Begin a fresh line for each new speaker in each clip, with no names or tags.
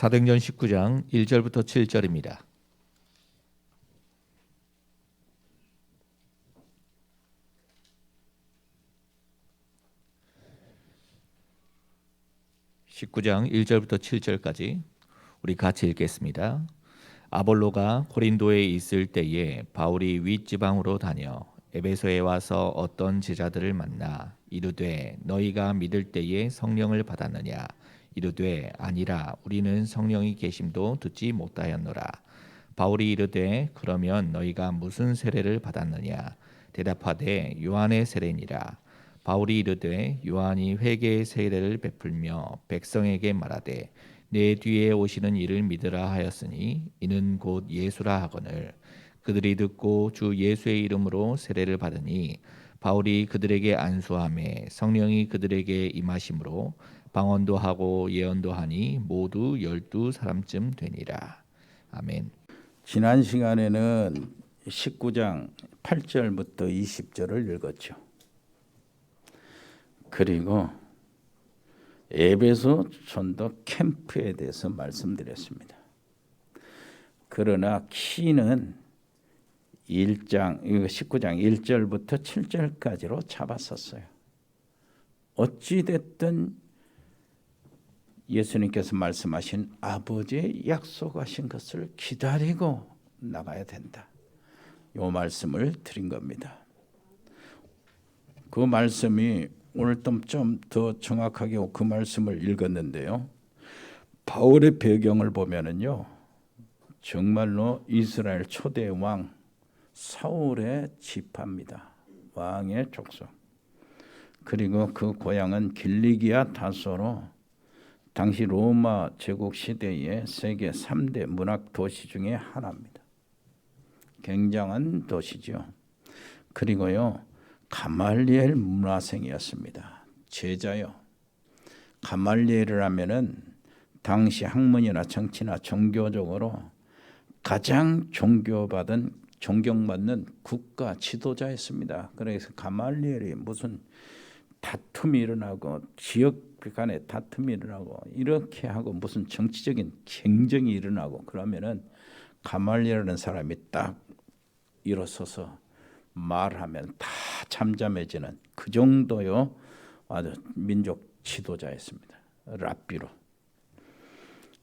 사도행전 19장 1절부터 7절입니다. (19장 1절부터 7절까지) 우리 같이 읽겠습니다. 아볼로가 고린도에 있을 때에 바울이 윗지방으로 다녀 에베소에 와서 어떤 제자들을 만나 이르되 너희가 믿을 때에 성령을 받았느냐? 이르되 아니라 우리는 성령이 계심도 듣지 못하였노라. 바울이 이르되 그러면 너희가 무슨 세례를 받았느냐? 대답하되 요한의 세례니라. 바울이 이르되 요한이 회개의 세례를 베풀며 백성에게 말하되 내 뒤에 오시는 이를 믿으라 하였으니 이는 곧 예수라 하거늘. 그들이 듣고 주 예수의 이름으로 세례를 받으니 바울이 그들에게 안수하매 성령이 그들에게 임하심으로 방언도 하고 예언도 하니 모두 12사람쯤 되니라. 아멘.
지난 시간에는 19장 8절부터 20절을 읽었죠. 그리고 에베소 전도 캠프에 대해서 말씀드렸습니다. 그러나 키는 19장 1절부터 7절까지로 잡았었어요. 어찌됐든 예수님께서 말씀하신 아버지의 약속하신 것을 기다리고 나가야 된다. 이 말씀을 드린 겁니다. 그 말씀이 오늘 좀 더 정확하게 그 말씀을 읽었는데요. 바울의 배경을 보면은요, 정말로 이스라엘 초대 왕 사울의 지파입니다. 왕의 족속. 그리고 그 고향은 길리기아 다소로 당시 로마 제국 시대의 세계 3대 문학 도시 중에 하나입니다. 굉장한 도시죠. 그리고요, 가말리엘 문화생이었습니다. 제자요. 가말리엘을 하면은 당시 학문이나 정치나 종교적으로 가장 존경받는 국가 지도자였습니다. 그래서 가말리엘이 무슨 다툼이 일어나고 지역 간에 다툼이 일어나고 이렇게 하고 무슨 정치적인 경쟁이 일어나고 그러면은 가말리엘이라는 사람이 딱 일어서서 말하면 다 잠잠해지는 그 정도요 아주 민족 지도자였습니다. 랍비로.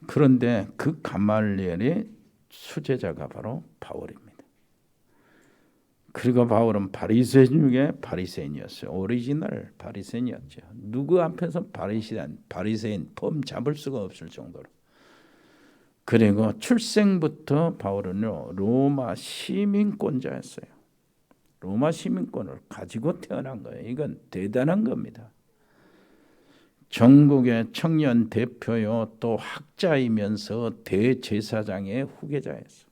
그런데 그 가말리엘의 수제자가 바로 바울입니다. 그리고 바울은 바리새인 중에 바리새인이었어요. 오리지널 바리새인이었죠. 누구 앞에서 바리새인 폼 잡을 수가 없을 정도로. 그리고 출생부터 바울은요 로마 시민권자였어요. 로마 시민권을 가지고 태어난 거예요. 이건 대단한 겁니다. 전국의 청년 대표요 또 학자이면서 대제사장의 후계자였어요.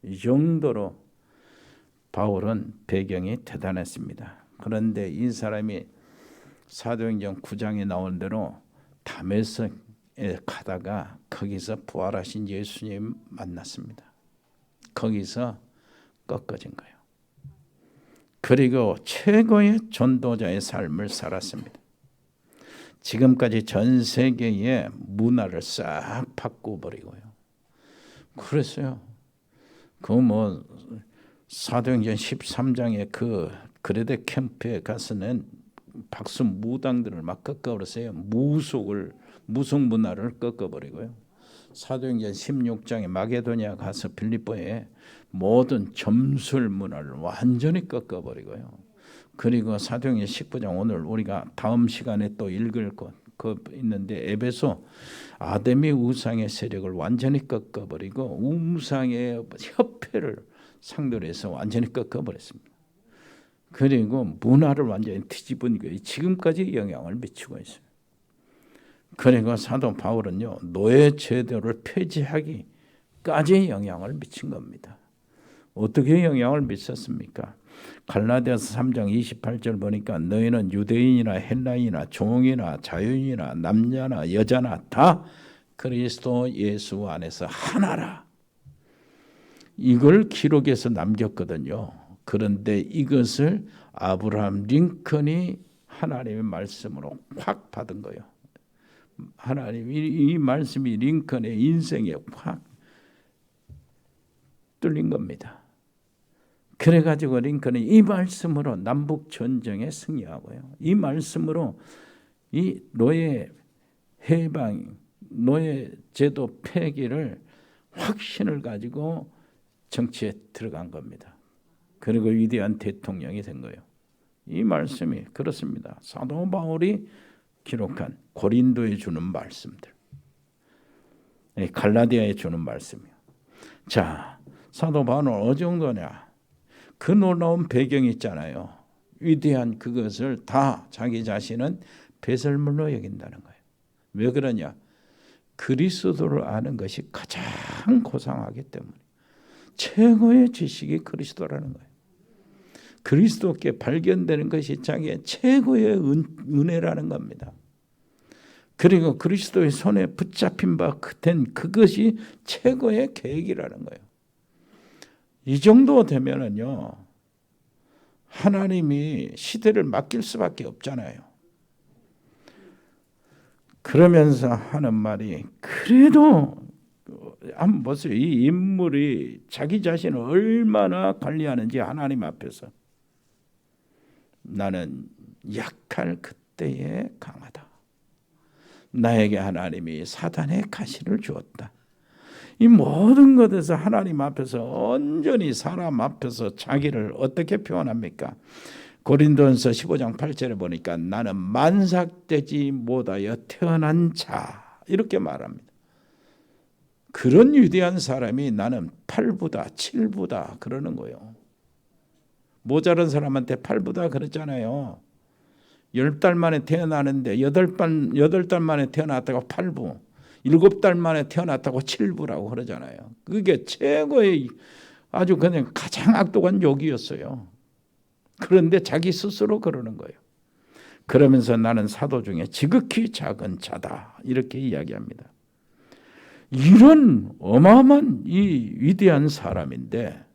이 정도로 바울은 배경이 대단했습니다. 그런데 이 사람이 사도행전 9장에 나온 대로 다메섹에 가다가 거기서 부활하신 예수님 만났습니다. 거기서 꺾어진 거예요. 그리고 최고의 전도자의 삶을 살았습니다. 지금까지 전 세계의 문화를 싹 바꿔버리고요. 그랬어요. 사도행전 13장에 그 그레데 캠프에 가서는 박수 무당들을 막 꺾어버렸어요. 무속 문화를 꺾어버리고요. 사도행전 16장에 마게도니아 가서 빌립보에 모든 점술 문화를 완전히 꺾어버리고요. 그리고 사도행전 19장 오늘 우리가 다음 시간에 또 읽을 것 있는데 에베소 아데미 우상의 세력을 완전히 꺾어버리고 우상의 협회를 상대로 해서 완전히 꺾어버렸습니다. 그리고 문화를 완전히 뒤집은 거예요. 지금까지 영향을 미치고 있어요. 그리고 사도 바울은요 노예 제도를 폐지하기까지 영향을 미친 겁니다. 어떻게 영향을 미쳤습니까? 갈라디아서 3장 28절 보니까 너희는 유대인이나 헬라인이나 종이나 자유인이나 남자나 여자나 다 그리스도 예수 안에서 하나라. 이걸 기록해서 남겼거든요. 그런데 이것을 아브라함 링컨이 하나님의 말씀으로 확 받은 거예요. 하나님 이 말씀이 링컨의 인생에 확 뚫린 겁니다. 그래가지고 링컨은 이 말씀으로 남북 전쟁에 승리하고요. 이 말씀으로 이 노예 해방, 노예 제도 폐기를 확신을 가지고 정치에 들어간 겁니다. 그리고 위대한 대통령이 된 거예요. 이 말씀이 그렇습니다. 사도 바울이 기록한 고린도에 주는 말씀들, 갈라디아에 주는 말씀이요. 자, 사도 바울은 어느 정도냐? 그 놀라운 배경이 있잖아요. 위대한 그것을 다 자기 자신은 배설물로 여긴다는 거예요. 왜 그러냐? 그리스도를 아는 것이 가장 고상하기 때문에. 최고의 지식이 그리스도라는 거예요. 그리스도께 발견되는 것이 자기의 최고의 은혜라는 겁니다. 그리고 그리스도의 손에 붙잡힌 바 된 그것이 최고의 계획이라는 거예요. 이 정도 되면은요, 하나님이 시대를 맡길 수밖에 없잖아요. 그러면서 하는 말이, 그래도 한번 보세요. 이 인물이 자기 자신을 얼마나 관리하는지 하나님 앞에서. 나는 약할 그때에 강하다. 나에게 하나님이 사단의 가시를 주었다. 이 모든 것에서 하나님 앞에서 온전히 사람 앞에서 자기를 어떻게 표현합니까? 고린도전서 15장 8절에 보니까 나는 만삭되지 못하여 태어난 자, 이렇게 말합니다. 그런 위대한 사람이 나는 8부다 7부다 그러는 거예요. 모자란 사람한테 8부다 그랬잖아요. 10달 만에 태어나는데 8달 만에 태어났다고 8부, 7달 만에 태어났다고 7부라고 그러잖아요. 그게 최고의 아주 그냥 가장 악독한 욕이었어요. 그런데 자기 스스로 그러는 거예요. 그러면서 나는 사도 중에 지극히 작은 자다, 이렇게 이야기합니다. 이런 어마어마한 이 위대한 사람인데,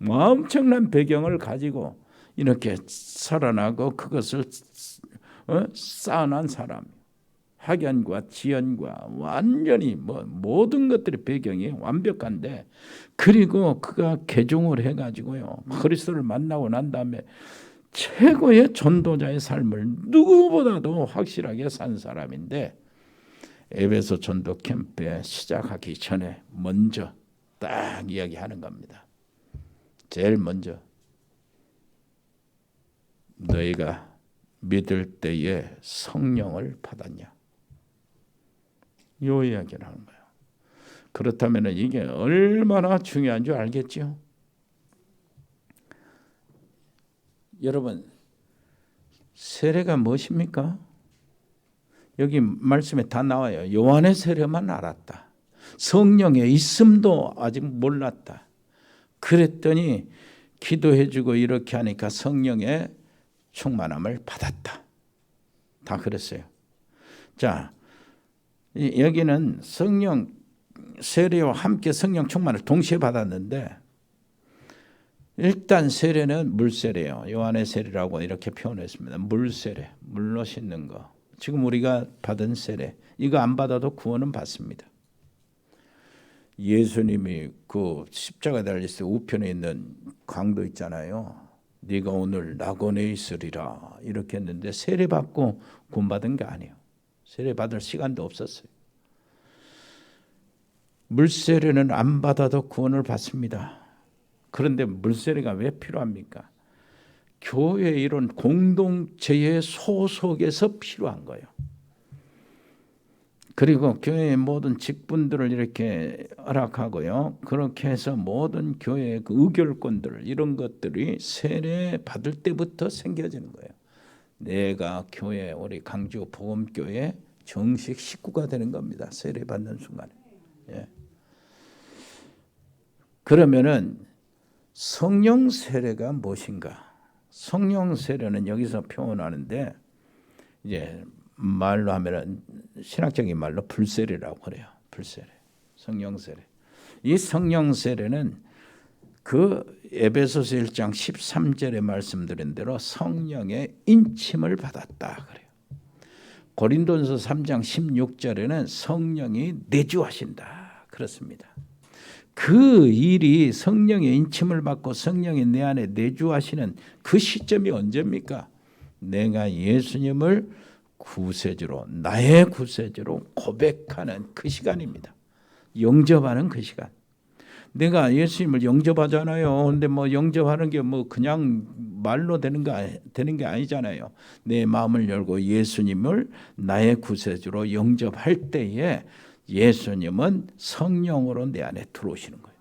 엄청난 배경을 가지고 이렇게 살아나고 그것을 쌓아난 사람, 학연과 지연과 완전히 모든 것들의 배경이 완벽한데, 그리고 그가 개종을 해가지고요, 그리스도를 만나고 난 다음에 최고의 전도자의 삶을 누구보다도 확실하게 산 사람인데, 에베소 전도 캠프에 시작하기 전에 먼저 딱 이야기하는 겁니다. 제일 먼저, 너희가 믿을 때에 성령을 받았냐, 이 이야기를 하는 거예요. 그렇다면 이게 얼마나 중요한 줄 알겠죠? 여러분, 세례가 무엇입니까? 여기 말씀에 다 나와요. 요한의 세례만 알았다. 성령의 있음도 아직 몰랐다. 그랬더니 기도해주고 이렇게 하니까 성령의 충만함을 받았다. 다 그랬어요. 자, 여기는 성령 세례와 함께 성령 충만을 동시에 받았는데, 일단 세례는 물세례예요. 요한의 세례라고 이렇게 표현했습니다. 물세례, 물로 씻는 거. 지금 우리가 받은 세례, 이거 안 받아도 구원은 받습니다. 예수님이 그 십자가 달렸을 때 우편에 있는 강도 있잖아요. 네가 오늘 낙원에 있으리라 이렇게 했는데 세례 받고 구원 받은 게 아니에요. 세례 받을 시간도 없었어요. 물세례는 안 받아도 구원을 받습니다. 그런데 물세례가 왜 필요합니까? 교회 이런 공동체의 소속에서 필요한 거예요. 그리고 교회의 모든 직분들을 이렇게 허락하고요, 그렇게 해서 모든 교회의 그 의결권들, 이런 것들이 세례 받을 때부터 생겨지는 거예요. 내가 교회, 우리 강주 복음교회 정식 식구가 되는 겁니다. 세례 받는 순간에. 예. 그러면은 성령 세례가 무엇인가? 성령 세례는 여기서 표현하는데, 이제 말로 하면은 신학적인 말로 불세례라고 그래요. 불세례, 성령 세례. 이 성령 세례는 그 에베소서 1장 13절에 말씀드린 대로 성령의 인침을 받았다 그래요. 고린도전서 3장 16절에는 성령이 내주하신다 그렇습니다. 그 일이 성령의 인침을 받고 성령이 내 안에 내주하시는 그 시점이 언제입니까? 내가 예수님을 구세주로, 나의 구세주로 고백하는 그 시간입니다. 영접하는 그 시간. 내가 예수님을 영접하잖아요. 근데 뭐 영접하는 게 뭐 그냥 말로 되는 게 아니잖아요. 내 마음을 열고 예수님을 나의 구세주로 영접할 때에 예수님은 성령으로 내 안에 들어오시는 거예요.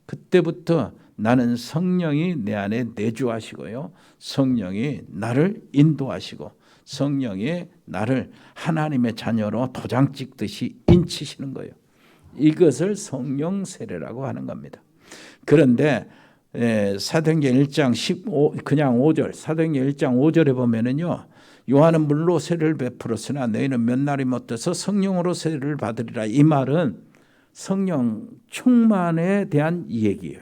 그때부터 나는 성령이 내 안에 내주하시고요. 성령이 나를 인도하시고 성령이 나를 하나님의 자녀로 도장 찍듯이 인치시는 거예요. 이것을 성령 세례라고 하는 겁니다. 그런데 사도행전 1장 15 그냥 5절 사도행전 1장 5절에 보면은요. 요한은 물로 세례를 베풀었으나 너희는 몇 날이 못해서 성령으로 세례를 받으리라. 이 말은 성령 충만에 대한 얘기예요.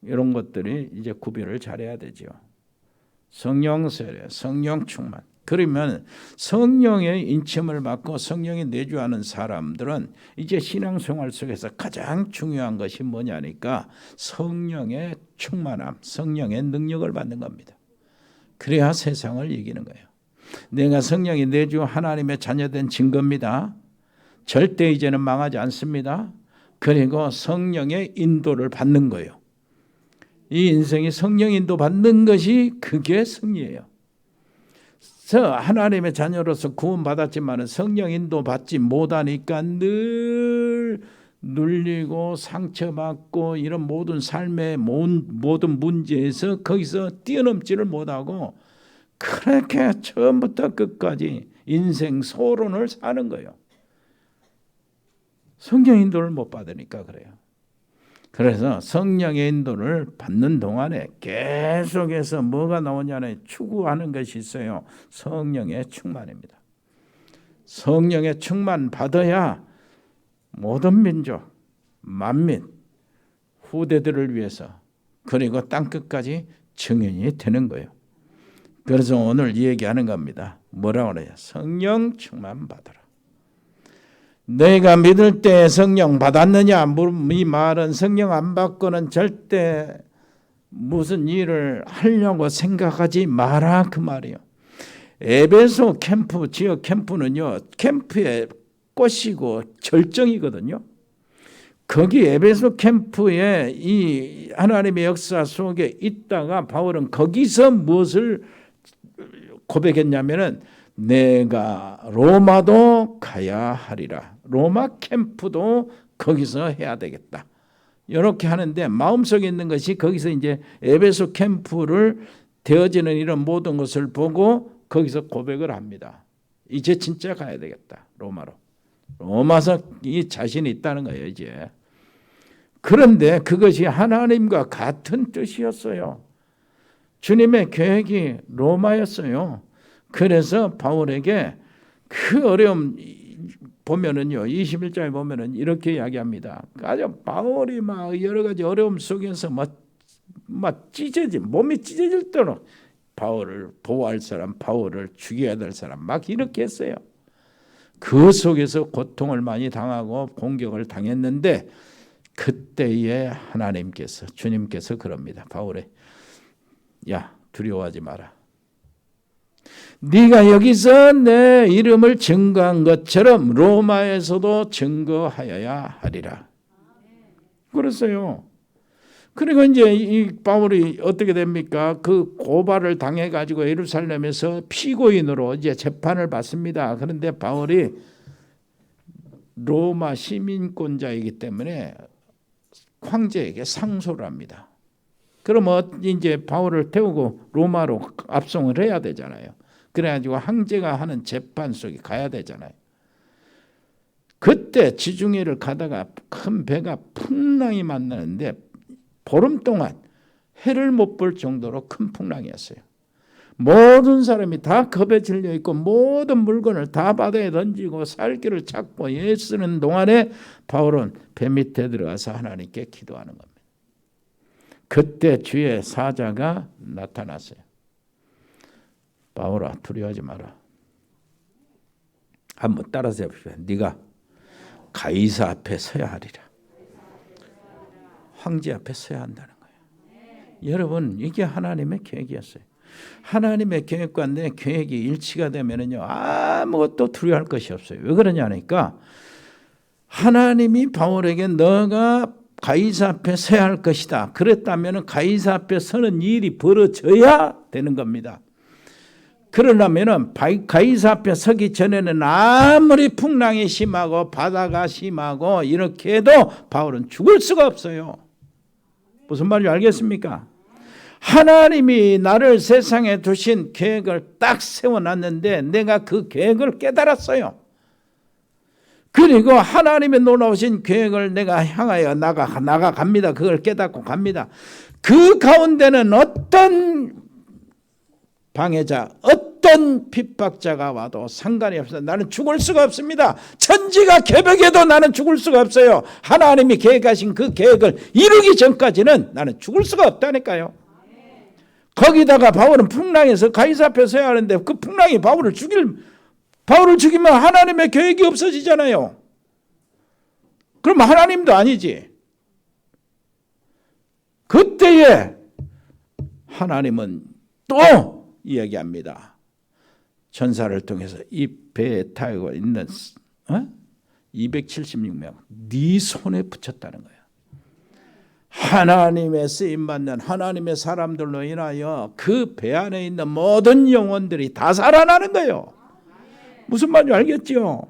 이런 것들이 이제 구별을 잘해야 되죠. 성령 세례, 성령 충만. 그러면 성령의 인침을 받고 성령이 내주하는 사람들은 이제 신앙생활 속에서 가장 중요한 것이 뭐냐니까 성령의 충만함, 성령의 능력을 받는 겁니다. 그래야 세상을 이기는 거예요. 내가 성령이 내주 하나님의 자녀된 증거입니다. 절대 이제는 망하지 않습니다. 그리고 성령의 인도를 받는 거예요. 이 인생이 성령 인도 받는 것이 그게 승리예요. 하나님의 자녀로서 구원받았지만 성령 인도 받지 못하니까 늘 눌리고 상처받고 이런 모든 삶의 모든 문제에서 거기서 뛰어넘지를 못하고 그렇게 처음부터 끝까지 인생 소론을 사는 거예요. 성령 인도를 못 받으니까 그래요. 그래서 성령의 인도를 받는 동안에 계속해서 뭐가 나오냐면 추구하는 것이 있어요. 성령의 충만입니다. 성령의 충만 받아야 모든 민족, 만민, 후대들을 위해서 그리고 땅끝까지 증인이 되는 거예요. 그래서 오늘 이 얘기하는 겁니다. 뭐라고 그래요? 성령 충만 받아라. 내가 믿을 때 성령 받았느냐? 이 말은 성령 안 받고는 절대 무슨 일을 하려고 생각하지 마라 그 말이에요. 에베소 캠프, 지역 캠프는요. 캠프의 꽃이고 절정이거든요. 거기 에베소 캠프에 이 하나님의 역사 속에 있다가 바울은 거기서 무엇을 고백했냐면은 내가 로마도 가야 하리라. 로마 캠프도 거기서 해야 되겠다. 이렇게 하는데 마음속에 있는 것이 거기서 이제 에베소 캠프를 되어지는 이런 모든 것을 보고 거기서 고백을 합니다. 이제 진짜 가야 되겠다. 로마로. 로마서 이 자신이 있다는 거예요. 이제. 그런데 그것이 하나님과 같은 뜻이었어요. 주님의 계획이 로마였어요. 그래서 바울에게 그 어려움 보면은요, 21장에 보면은 이렇게 이야기합니다. 아주 바울이 막 여러 가지 어려움 속에서 막 몸이 찢어질 대로 바울을 보호할 사람, 바울을 죽여야 될 사람 막 이렇게 했어요. 그 속에서 고통을 많이 당하고 공격을 당했는데 그때에 하나님께서 주님께서 그럽니다. 바울에 야 두려워하지 마라. 네가 여기서 내 이름을 증거한 것처럼 로마에서도 증거하여야 하리라. 그랬어요. 그리고 이제 이 바울이 어떻게 됩니까? 그 고발을 당해가지고 예루살렘에서 피고인으로 이제 재판을 받습니다. 그런데 바울이 로마 시민권자이기 때문에 황제에게 상소를 합니다. 그러면 이제 바울을 태우고 로마로 압송을 해야 되잖아요. 그래가지고 황제가 하는 재판 속에 가야 되잖아요. 그때 지중해를 가다가 큰 배가 풍랑이 만나는데 보름 동안 해를 못 볼 정도로 큰 풍랑이었어요. 모든 사람이 다 겁에 질려 있고 모든 물건을 다 바다에 던지고 살길을 찾고 애쓰는 동안에 바울은 배 밑에 들어가서 하나님께 기도하는 겁니다. 그때 주의 사자가 나타났어요. 바울아 두려워하지 마라. 한번 따라서 해봅시다. 네가 가이사 앞에 서야 하리라. 황제 앞에 서야 한다는 거예요. 여러분, 이게 하나님의 계획이었어요. 하나님의 계획과 내 계획이 일치가 되면은요, 아무것도 두려워할 것이 없어요. 왜 그러냐니까 하나님이 바울에게 너가 가이사 앞에 서야 할 것이다. 그랬다면 가이사 앞에 서는 일이 벌어져야 되는 겁니다. 그러려면 가이사 앞에 서기 전에는 아무리 풍랑이 심하고 바다가 심하고 이렇게 해도 바울은 죽을 수가 없어요. 무슨 말인지 알겠습니까? 하나님이 나를 세상에 두신 계획을 딱 세워놨는데 내가 그 계획을 깨달았어요. 그리고 하나님의 놀라우신 계획을 내가 향하여 나가갑니다. 그걸 깨닫고 갑니다. 그 가운데는 어떤 방해자, 어떤 핍박자가 와도 상관이 없어요. 나는 죽을 수가 없습니다. 천지가 개벽해도 나는 죽을 수가 없어요. 하나님이 계획하신 그 계획을 이루기 전까지는 나는 죽을 수가 없다니까요. 거기다가 바울은 풍랑에서 가이사 앞에 서야 하는데 그 풍랑이 바울을 죽이면 하나님의 계획이 없어지잖아요. 그럼 하나님도 아니지. 그때에 하나님은 또 이야기합니다. 전사를 통해서 이 배에 타고 있는 276명 네 손에 붙였다는 거예요. 하나님의 쓰임받는 하나님의 사람들로 인하여 그 배 안에 있는 모든 영혼들이 다 살아나는 거예요. 무슨 말인지 알겠죠?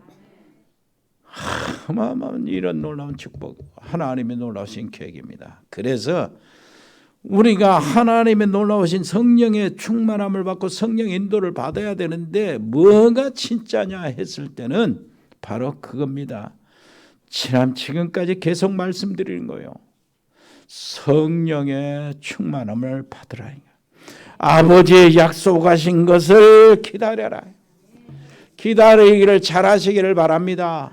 어마어마한 이런 놀라운 축복, 하나님의 놀라우신 계획입니다. 그래서 우리가 하나님의 놀라우신 성령의 충만함을 받고 성령 인도를 받아야 되는데 뭐가 진짜냐 했을 때는 바로 그겁니다. 지금까지 계속 말씀드리는 거예요. 성령의 충만함을 받으라. 아버지의 약속하신 것을 기다려라. 기다리기를 잘하시기를 바랍니다.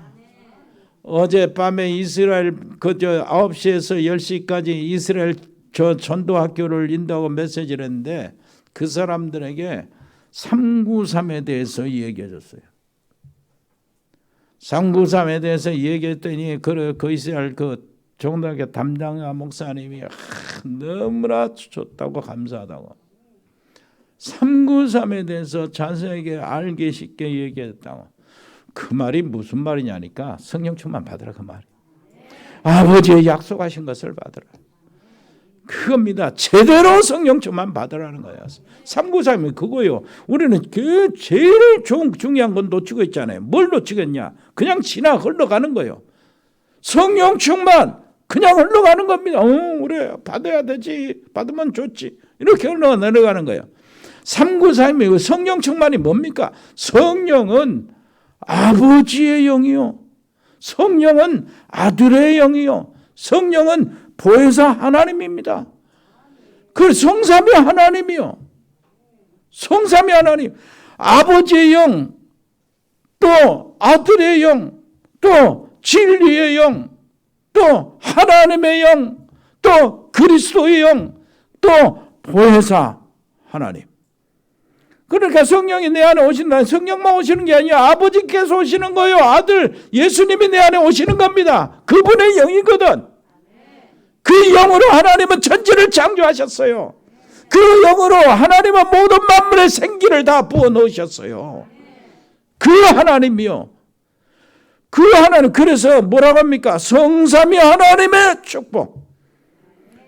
어젯밤에 이스라엘 9시에서 10시까지 이스라엘 전도학교를 인도하고 메시지를 했는데 그 사람들에게 393에 대해서 얘기해 줬어요. 393에 대해서 얘기했더니 그 이스라엘 종단학교 담당 목사님이 너무나 좋다고 감사하다고 393에 대해서 자세하게 알기 쉽게 얘기했다고. 그 말이 무슨 말이냐니까 성령 충만 받으라 그 말이. 아버지의 약속하신 것을 받으라. 그겁니다. 제대로 성령 충만 받으라는 거예요. 393이 그거예요. 우리는 그 제일 중요한 건 놓치고 있잖아요. 뭘 놓치겠냐? 그냥 지나 흘러가는 거예요. 성령 충만 그냥 흘러가는 겁니다. 그래 받아야 되지. 받으면 좋지. 이렇게 흘러가는 거예요. 393이 성령 충만이 뭡니까? 성령은 아버지의 영이요. 성령은 아들의 영이요. 성령은 보혜사 하나님입니다. 그 성삼위 하나님이요. 성삼위 하나님. 아버지의 영, 또 아들의 영, 또 진리의 영, 또 하나님의 영, 또 그리스도의 영, 또 보혜사 하나님. 그러니까 성령이 내 안에 오신다. 성령만 오시는 게 아니라 아버지께서 오시는 거예요. 아들 예수님이 내 안에 오시는 겁니다. 그분의 영이거든. 그 영으로 하나님은 천지를 창조하셨어요. 그 영으로 하나님은 모든 만물의 생기를 다 부어 넣으셨어요. 그 하나님이요. 그 하나님, 그래서 뭐라고 합니까? 성삼위 하나님의 축복.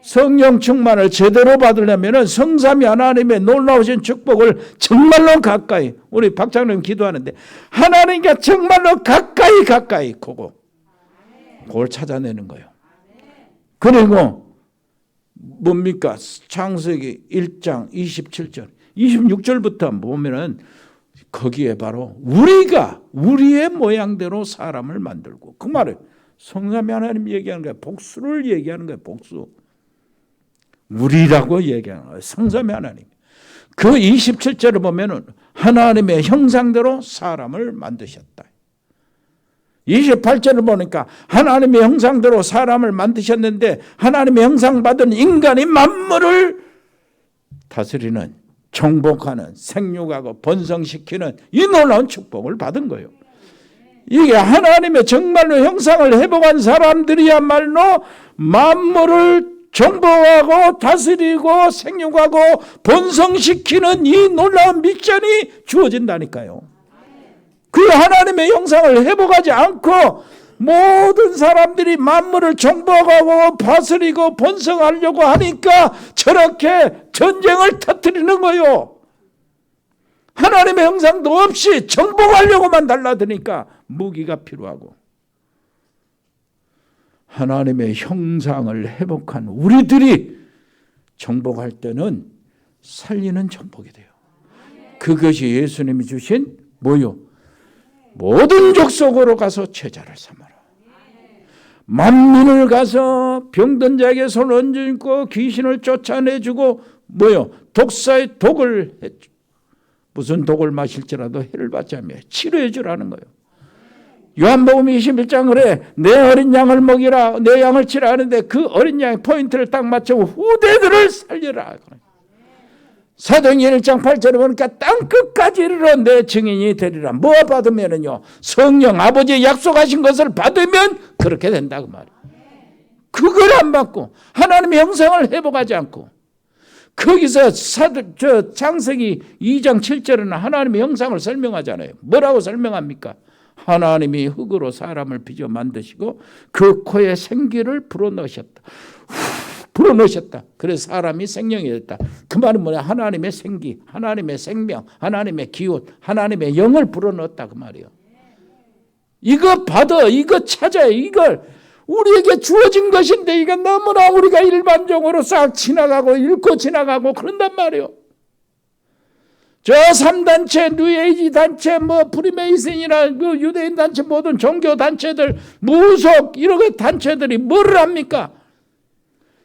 성령 충만을 제대로 받으려면 성삼위 하나님의 놀라우신 축복을 정말로 가까이, 우리 박장님 기도하는데 하나님과 정말로 가까이 그걸 찾아내는 거예요. 그리고 뭡니까? 창세기 1장 27절 26절부터 보면은 거기에 바로 우리가 우리의 모양대로 사람을 만들고, 그 말을 성삼위 하나님 얘기하는 거예요. 복수를 얘기하는 거예요. 복수. 우리라고 얘기하는 거예요. 성삼위 하나님. 그 27절을 보면은 하나님의 형상대로 사람을 만드셨다. 28절을 보니까 하나님의 형상대로 사람을 만드셨는데 하나님의 형상 받은 인간이 만물을 다스리는, 정복하는, 생육하고 번성시키는 이 놀라운 축복을 받은 거예요. 이게 하나님의 정말로 형상을 회복한 사람들이야말로 만물을 정복하고 다스리고 생육하고 번성시키는 이 놀라운 미션이 주어진다니까요. 그 하나님의 형상을 회복하지 않고 모든 사람들이 만물을 정복하고 다스리고 번성하려고 하니까 저렇게 전쟁을 터뜨리는 거요. 하나님의 형상도 없이 정복하려고만 달라드니까 무기가 필요하고, 하나님의 형상을 회복한 우리들이 정복할 때는 살리는 정복이 돼요. 그것이 예수님이 주신 뭐요? 모든 족속으로 가서 제자를 삼아라. 만민을 가서 병든 자에게 손을 얹고 귀신을 쫓아내주고 뭐요? 독사의 독을 해주. 무슨 독을 마실지라도 해를 받지 않으며 치료해 주라는 거예요. 요한복음 21장 그래, 내 어린 양을 먹이라, 내 양을 치라 하는데 그 어린 양의 포인트를 딱 맞춰 후대들을 살려라. 사도행전 1장 8절에 보니까 땅 끝까지 이르러 내 증인이 되리라. 뭐 받으면은요, 성령 아버지의 약속하신 것을 받으면 그렇게 된다 그 말이에요. 그걸 안 받고 하나님의 형상을 회복하지 않고, 거기서 창세기 2장 7절에는 하나님의 형상을 설명하잖아요. 뭐라고 설명합니까? 하나님이 흙으로 사람을 빚어 만드시고 그 코에 생기를 불어넣으셨다. 불어넣으셨다. 그래서 사람이 생명이 됐다. 그 말은 뭐냐? 하나님의 생기, 하나님의 생명, 하나님의 기운, 하나님의 영을 불어넣었다 그 말이에요. 이거 받아, 이거 찾아요. 이걸 우리에게 주어진 것인데 이게 너무나 우리가 일반적으로 싹 지나가고 읽고 지나가고 그런단 말이에요. 저 3단체, 뉴에이지 단체, 뭐 프리메이슨이나 그 유대인 단체, 모든 종교 단체들, 무속 이런 단체들이 뭐를 합니까?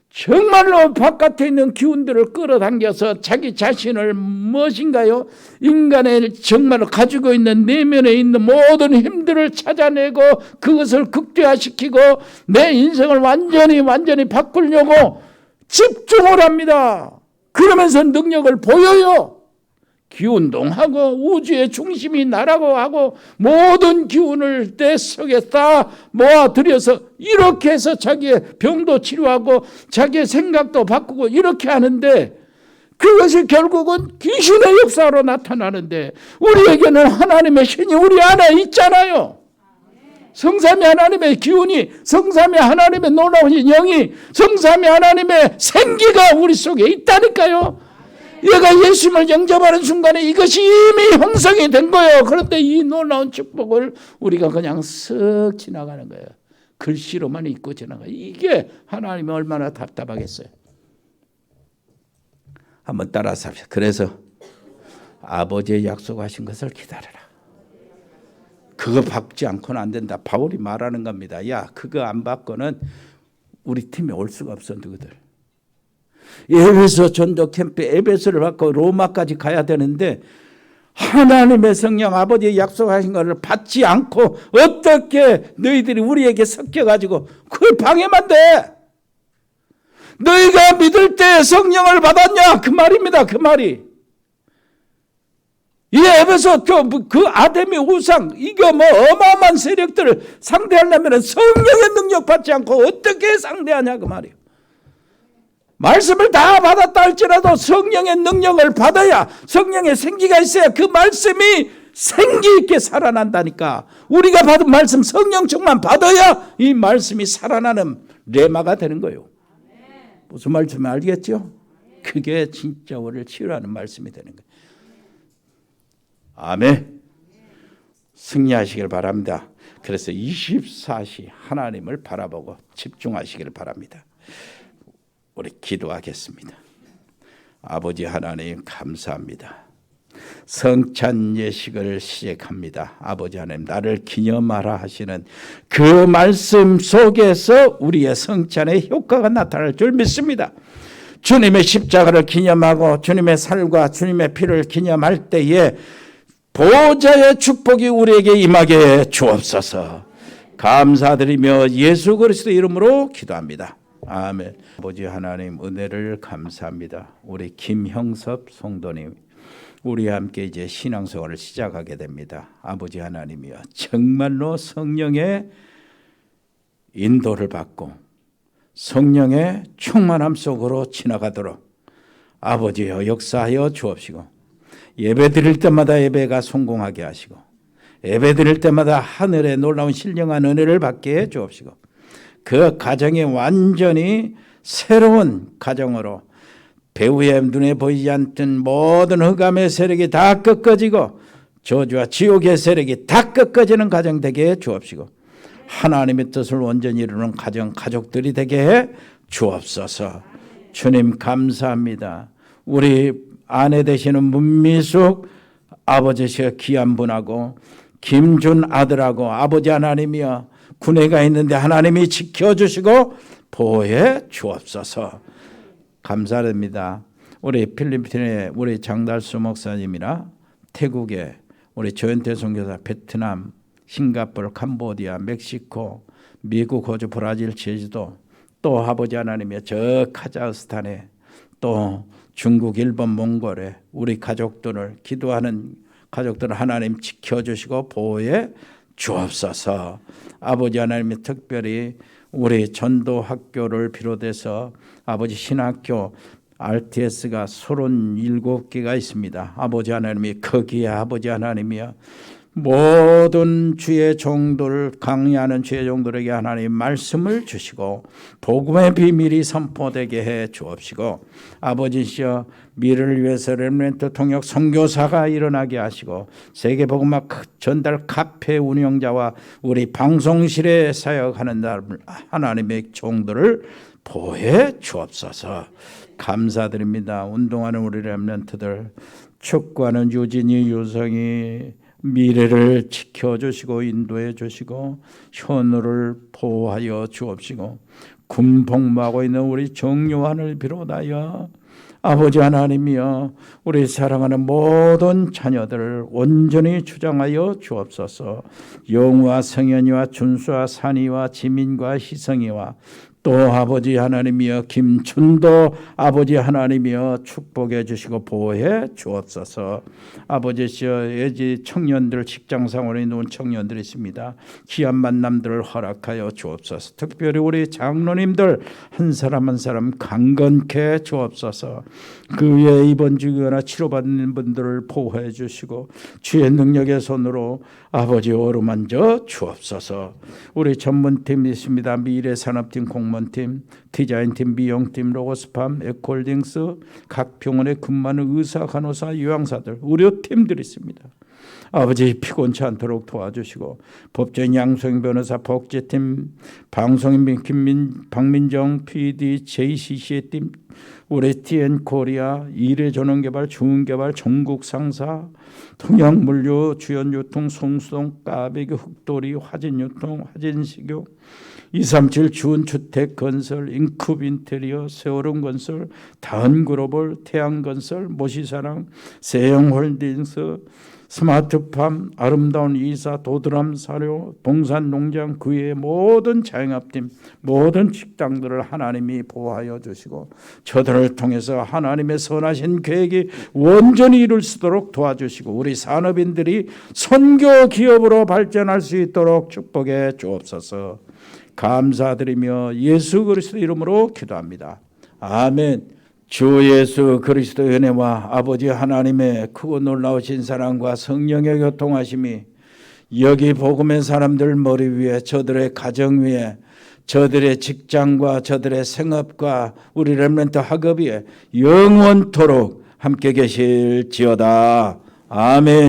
정말로 바깥에 있는 기운들을 끌어당겨서 자기 자신을 무엇인가요? 인간의 정말로 가지고 있는 내면에 있는 모든 힘들을 찾아내고 그것을 극대화시키고 내 인생을 완전히 바꾸려고 집중을 합니다. 그러면서 능력을 보여요. 기운동하고 우주의 중심이 나라고 하고 모든 기운을 내 속에 다 모아들여서 이렇게 해서 자기의 병도 치료하고 자기의 생각도 바꾸고 이렇게 하는데, 그것이 결국은 귀신의 역사로 나타나는데 우리에게는 하나님의 신이 우리 안에 있잖아요. 성삼위 하나님의 기운이, 성삼위 하나님의 놀라우신 영이, 성삼위 하나님의 생기가 우리 속에 있다니까요. 얘가 예수님을 영접하는 순간에 이것이 이미 형성이 된 거예요. 그런데 이 놀라운 축복을 우리가 그냥 쓱 지나가는 거예요. 글씨로만 읽고 지나가요. 이게 하나님이 얼마나 답답하겠어요. 한번 따라서 합시다. 그래서 아버지의 약속하신 것을 기다려라. 그거 받지 않고는 안 된다. 바울이 말하는 겁니다. 야, 그거 안 받고는 우리 팀에 올 수가 없어 너희들. 에베소 전도 캠프 에베소를 받고 로마까지 가야 되는데 하나님의 성령 아버지의 약속하신 것을 받지 않고 어떻게 너희들이 우리에게 섞여가지고 그걸 방해만 돼. 너희가 믿을 때 성령을 받았냐 그 말입니다. 그 말이. 이 에베소 그 아데미 우상 이거 뭐 어마어마한 세력들을 상대하려면 성령의 능력 받지 않고 어떻게 상대하냐 그 말이에요. 말씀을 다 받았다 할지라도 성령의 능력을 받아야, 성령의 생기가 있어야 그 말씀이 생기 있게 살아난다니까. 우리가 받은 말씀 성령 충만 받아야 이 말씀이 살아나는 레마가 되는 거예요. 무슨 말씀인지 알겠죠? 그게 진짜 우리를 치유하는 말씀이 되는 거예요. 아멘. 승리하시길 바랍니다. 그래서 24시 하나님을 바라보고 집중하시길 바랍니다. 우리 기도하겠습니다. 아버지 하나님 감사합니다. 성찬 예식을 시작합니다. 아버지 하나님 나를 기념하라 하시는 그 말씀 속에서 우리의 성찬의 효과가 나타날 줄 믿습니다. 주님의 십자가를 기념하고 주님의 살과 주님의 피를 기념할 때에 보호자의 축복이 우리에게 임하게 주옵소서. 감사드리며 예수 그리스도 이름으로 기도합니다. 아멘. 아버지 하나님 은혜를 감사합니다. 우리 김형섭 성도님 우리 함께 이제 신앙생활을 시작하게 됩니다. 아버지 하나님이여, 정말로 성령의 인도를 받고 성령의 충만함 속으로 지나가도록 아버지여 역사하여 주옵시고, 예배 드릴 때마다 예배가 성공하게 하시고, 예배 드릴 때마다 하늘의 놀라운 신령한 은혜를 받게 해 주옵시고, 그 가정이 완전히 새로운 가정으로 배후의 눈에 보이지 않던 모든 흑암의 세력이 다 꺾어지고 저주와 지옥의 세력이 다 꺾어지는 가정 되게 해 주옵시고, 하나님의 뜻을 온전히 이루는 가족들이 되게 해 주옵소서. 주님 감사합니다. 우리 아내 되시는 문미숙 아버지시여 귀한 분하고 김준 아들하고 아버지 하나님이여 군에 가 있는데 하나님이 지켜주시고 보호해 주옵소서. 감사드립니다. 우리 필리핀의 우리 장달수 목사님이나 태국의 우리 조현태 선교사, 베트남, 싱가포르, 캄보디아, 멕시코, 미국, 호주, 브라질, 제주도, 또 아버지 하나님의 저 카자흐스탄에, 또 중국, 일본, 몽골에 우리 가족들을, 기도하는 가족들을 하나님 지켜주시고 보호해 주옵소서. 아버지 하나님이 특별히 우리 전도학교를 비롯해서 아버지 신학교 RTS가 37개가 있습니다. 아버지 하나님이 거기에 아버지 하나님이여 모든 주의 종들, 강의하는 주의 종들에게 하나님 말씀을 주시고 복음의 비밀이 선포되게 해 주옵시고, 아버지시여 미래를 위해서 렘넌트 통역 선교사가 일어나게 하시고, 세계복음화 전달 카페 운영자와 우리 방송실에 사역하는 하나님의 종들을 보호해 주옵소서. 감사드립니다. 운동하는 우리 렘넌트들, 축구하는 유진이, 유성이 미래를 지켜주시고 인도해 주시고 현우를 보호하여 주옵시고, 군 복무하고 있는 우리 정요한을 비롯하여 아버지 하나님이여 우리 사랑하는 모든 자녀들을 온전히 주장하여 주옵소서. 영우와 성현이와 준수와 산이와 지민과 희성이와 또 아버지 하나님이여 김춘도 아버지 하나님이여 축복해 주시고 보호해 주옵소서. 아버지시여 예지 청년들, 직장생활에 있는 청년들이 있습니다. 귀한 만남들을 허락하여 주옵소서. 특별히 우리 장로님들 한 사람 한 사람 강건케 주옵소서. 그 외에 입원 중이거나 치료받는 분들을 보호해 주시고 주의 능력의 손으로 아버지 어루만져 주옵소서. 우리 전문팀이 있습니다. 미래산업팀, 공무원팀, 디자인팀, 미용팀, 로고스팜, 에콜딩스, 각 병원에 근무하는 의사, 간호사, 요양사들, 의료팀들이 있습니다. 아버지 피곤치 않도록 도와주시고, 법조인 양소영 변호사, 복지팀, 방송인 박민정 PD, JCC의 팀, 우리 TN 코리아, 일회전원개발, 중개발, 전국 상사, 통양물류, 주연유통, 송수동, 까베기, 흑돌이, 화진유통, 화진식유, 237 주은주택건설, 인쿱인테리어, 세월음건설, 다은글로벌, 태양건설, 모시사랑, 세영홀딩스, 스마트팜, 아름다운 이사, 도드람 사료, 봉산농장, 그 외의 모든 자영업팀, 모든 직장들을 하나님이 보호하여 주시고 저들을 통해서 하나님의 선하신 계획이 온전히 이룰 수 있도록 도와주시고, 우리 산업인들이 선교 기업으로 발전할 수 있도록 축복해 주옵소서. 감사드리며 예수 그리스도 이름으로 기도합니다. 아멘. 주 예수 그리스도의 은혜와 아버지 하나님의 크고 놀라우신 사랑과 성령의 교통하심이 여기 복음의 사람들 머리 위에, 저들의 가정 위에, 저들의 직장과 저들의 생업과 우리 렘넌트 학업 위에 영원토록 함께 계실지어다. 아멘.